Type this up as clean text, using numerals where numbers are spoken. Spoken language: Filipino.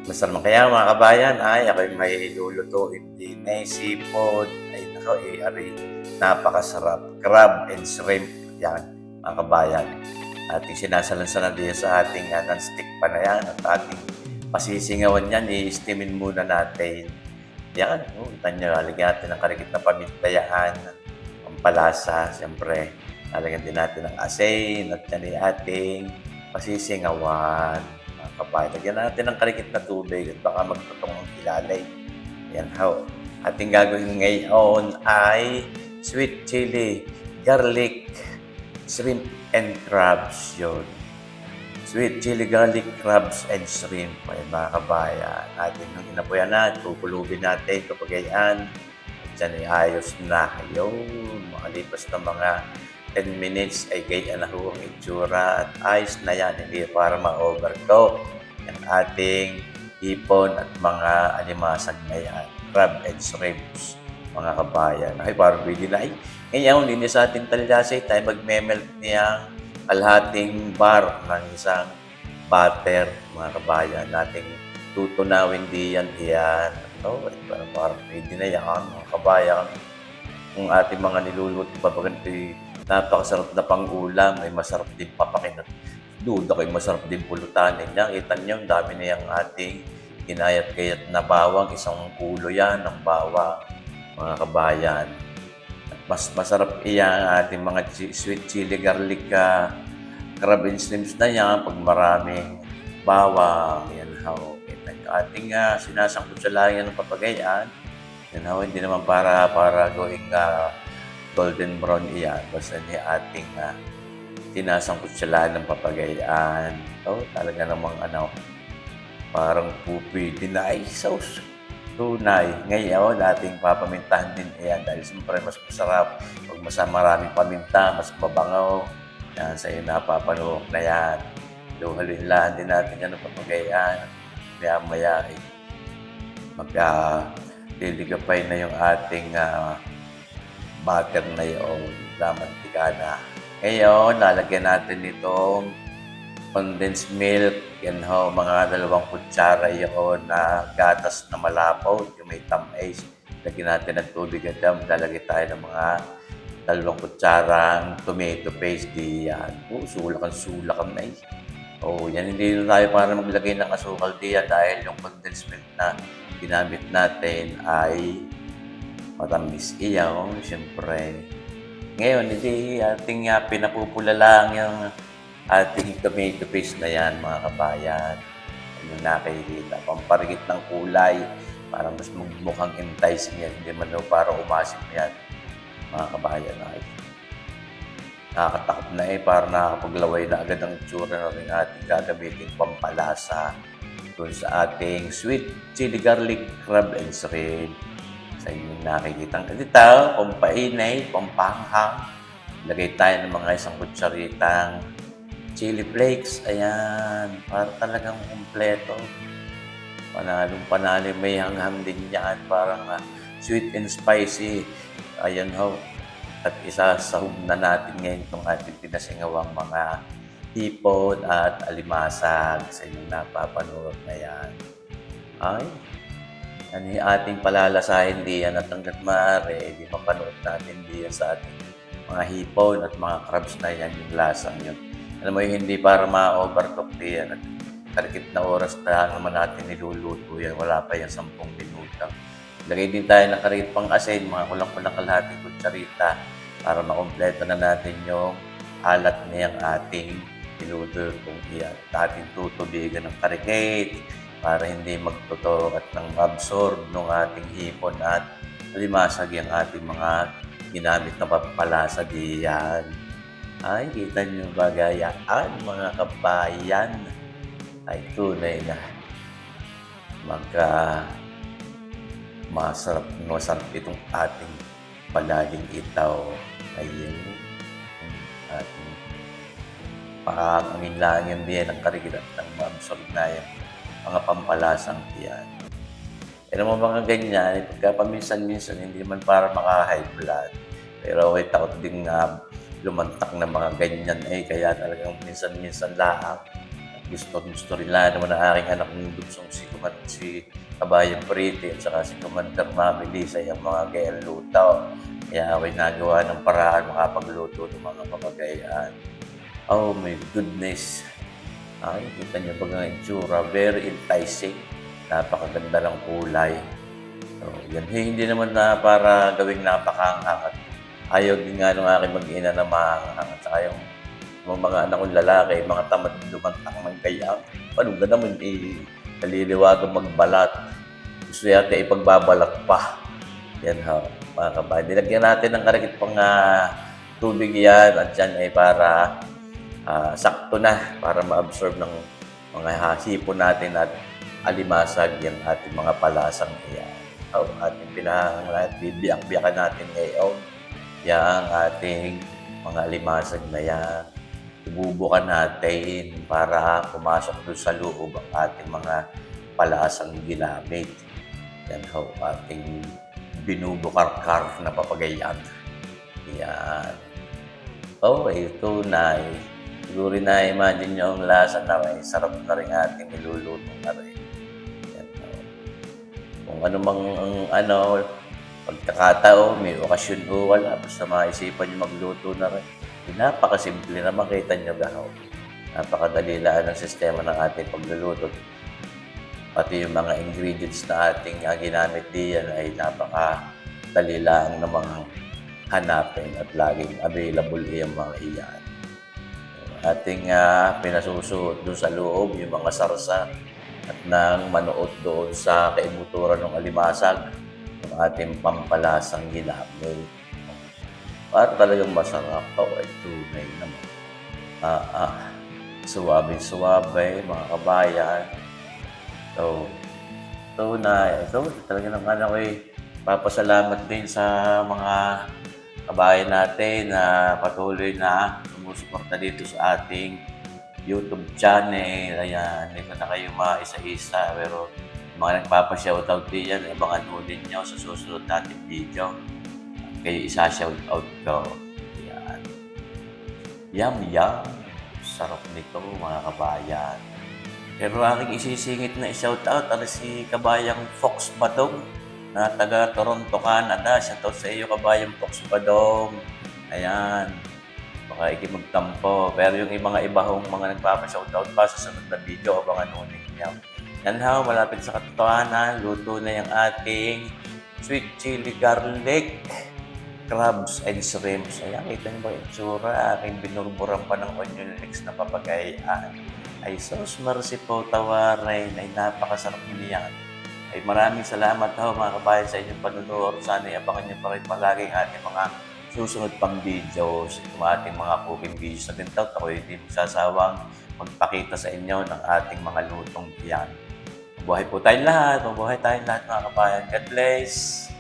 Basta naman kaya mga kabayan, ay ako'y may lulutuin din na sipon. Ay nako, napakasarap. Crab and shrimp, yan mga kabayan. Ating sinasalansanan din sa ating non-stick pa na yan at ating pasisingawan yan, i-steamin muna natin. Yan, kita nyo, lalagyan natin ng karikit na paminta yan, pampalasa, siyempre. Lalagyan din natin ng asin at yan ay ating pasisingawan. Kapag lagyan natin ng karikit na tubig at baka magtutong ang ilalay. Yan ho. Ating gagawin ngayon ay sweet chili, garlic, shrimp, and crabs yun. Sweet chili, garlic, crabs, and shrimp. Ay mga kabayan. Atin nung inapuyan na, kukulubin natin kapag yan. At yan ay ayos na. Yung makalipas na mga 10 minutes ay ganyan na ho ang itsura at ayos na yan, hindi para ma-overcook ang ating hipon at mga alimasag na yan, crab and shrimps, mga kabayan. Ay, parang pwede na. Ay, ngayon, hindi sa ating talasay tayo magme-melt niyang kalahating bar ng isang butter, mga kabayan. Nating tutunawin diyan iyan. Oh, parang pwede na yan, mga kabayan. Kung ating mga niluluto, papaganti, napakasarap na pang-ulam, ay masarap din papakinat. Duda ko'y masarap din pulutanin niya. Kita niyo, ang dami na yung ating kinayat-kayat na bawang. Isang kulo yan ng bawang, mga kabayan. At mas masarap iyan ating mga sweet chili garlic crab and shrimps na yan pag maraming bawang. Yan ho. Kita niyo, ating sinasangkot sa langyan ng papagayan. Yan ho, hindi naman para gawing golden brown iyan. Basta ni ating sinasangkot sa ng papagayaan. Oh, talaga namang parang pupi din na ay sauce. Tunay. Ngayon, ating papamintahan din iyan dahil siyempre mas masarap. Pag maraming paminta, mas mabangaw. Yan, sa iyo napapanuok na yan. Haluin-haluin din natin yan ng papagayaan. Maya-maya, liligapay na yung ating butter na yung lamantika na. Ngayon, lalagyan natin itong condensed milk. Yan ho, mga 2 kutsara yun na gatas na malapaw, yung may tamis. Lagyan natin ng tubig at lalagyan tayo ng mga 2 kutsarang tomato paste diyan. Sulakan na eh. Oh, yan, hindi na tayo para maglagay ng asukal diyan dahil yung condensed milk na ginamit natin ay matamis iyaw, siyempre. Ngayon, hindi ating pinapupula lang yung ating tomato paste na yan, mga kabayan. Yung nakikita, pamparigit ng kulay, para mas mukhang enticing yan. Hindi man para umasim yan, mga kabayan. Ay, nakakatakot na para nakakapaglaway na agad ang tsura ng ating gagamitin pampalasa doon sa ating sweet chili garlic crab and shrimp. Sa inyong nakikitang dito, pampainay, pampanghang. Lagay tayo ng mga 1 kutsaritang chili flakes. Ayan, para talagang kumpleto. Panalong-panalo, may hanghang din yan. Parang sweet and spicy. Ayan ho. At isasahog na natin ngayon itong ating pinasingawang mga hipon at alimasag sa inyong napapanood na yan. Ay, ano yung ating palalasahin diyan at hanggat maaari, di mapanood natin diyan sa ating mga hipon at mga crabs na yan yung lasang yun. Alam mo yung hindi para ma-overcook diyan at karikit na oras na naman natin niluluto yan, wala pa yung 10 minuto. Lagay din tayo ng karikit pang asin, mga kulang-kulang kalahating kutsarita para makompleto na natin yung alat na yung ating niluto kung iyan. Ating tutubigan ng karikit para hindi magtotoo at nang absorb ng ating hipon at limasag yung ating mga ginamit na papalasa diyan. Ay, kita nyo ba gayaan, mga kabayan? Ay, tunay na masarap itong ating palaging itaw. Ayun, ating pakakangin lang yan din ang karikit at nang maabsorb na yan mga pampalasang yan. Pero mga ganyan, pagka paminsan-minsan, hindi naman para maka-high blood. Pero ay takot din lumantak na mga ganyan kaya talagang minsan-minsan lang. Gusto rin lalo naman ng aking anak ng bunsong si Kabayang Pretty at saka si Commander Mami Lisa yung mga gayang luto. Kaya ako'y nagawa ng paraan makapagluto ng mga papagayaan. Oh my goodness! Ay, kita niyo ba ang itsura? Very enticing. Napakaganda ng kulay. So, yan. Hindi naman na para gawing napakaangat. Ayaw din nga nung aking mag-ina na maangat. Saka yung mga anak kong lalaki, mga tamad lumantang ng gayang. Paano ka naman naliliwagang magbalat. Gusto yata ipagbabalat pa. Yan ha, mga kabayan. Nilagyan natin ng karikit pang tubig yan at yan ay para sakto na para ma-absorb ng mga hipon natin at alimasag yung ating mga palasang iyan. O ating pinahanglan, bibiyak-biyakan natin ngayon yung ating mga alimasag na yan. Ibubukan natin para pumasok doon sa loob ang ating mga palasang ginamit. Yan ho, ating binubukar-kar na papagayan. Yan. Oh, ito na eh. Siguro na-imagine nyo ang lasa na may sarap na rin ating niluluto na rin. Yan, kung ano mang pagkakatao, may okasyon o wala, basta maisipan nyo magluto na rin. Napakasimple na makita nyo gahaw. Napakadali lang ang sistema ng ating pagluluto. Pati yung mga ingredients na ating ginamit diyan ay napakadali lang na mga hanapin at laging available yung mga iyan. Ating pinasusuot doon sa loob yung mga sarsa at nang manuot doon sa kaibuturan ng alimasag ng ating pampalasang ginamit. Para talagang masarap. Ay tunay naman. Suwabe-suwabe, mga kabayan. So, ito talaga naman ako papasalamat din sa mga kabayan natin na patuloy na sumusuporta dito sa ating YouTube channel. Ayan, hindi ko na kayo maisa-isa pero mga nagpapa-shoutout din yan, abangan mo din nyo sa susunod nating video. Kayo isa-shoutout ko. Ayan. Yum. Sarap nito mga kabayan. Pero aking isisingit na i-shoutout si Kabayang Fox Badong na taga Toronto, Canada. Shoutout sa iyo, Kabayang Fox Badong. Ayan. Baka ikimagtampo. Pero yung mga ibahong mga nagpapa-shoutout pa sa sunod na video, abangan mo ninyo. Yan ha, malapit sa katotohanan. Luto na yung ating sweet chili garlic crabs and shrimps. Ayan, kita niyo ba yung tsura? Aking binurburan pa ng onion leeks na papagayaan. Ay, sos marcy po tawarin. Ay, napakasarap niyan. Ay, maraming salamat ho mga kabayan sa inyong panunood. Sana abangan niyo pa rin palagi ang ating mga susunod pang videos. Itong ating mga cooking videos na tintaw. Ako hindi magsasawang magpakita sa inyo ng ating mga lutong iyan. Mabuhay po tayong lahat. Mabuhay tayong lahat mga kabayan. God bless!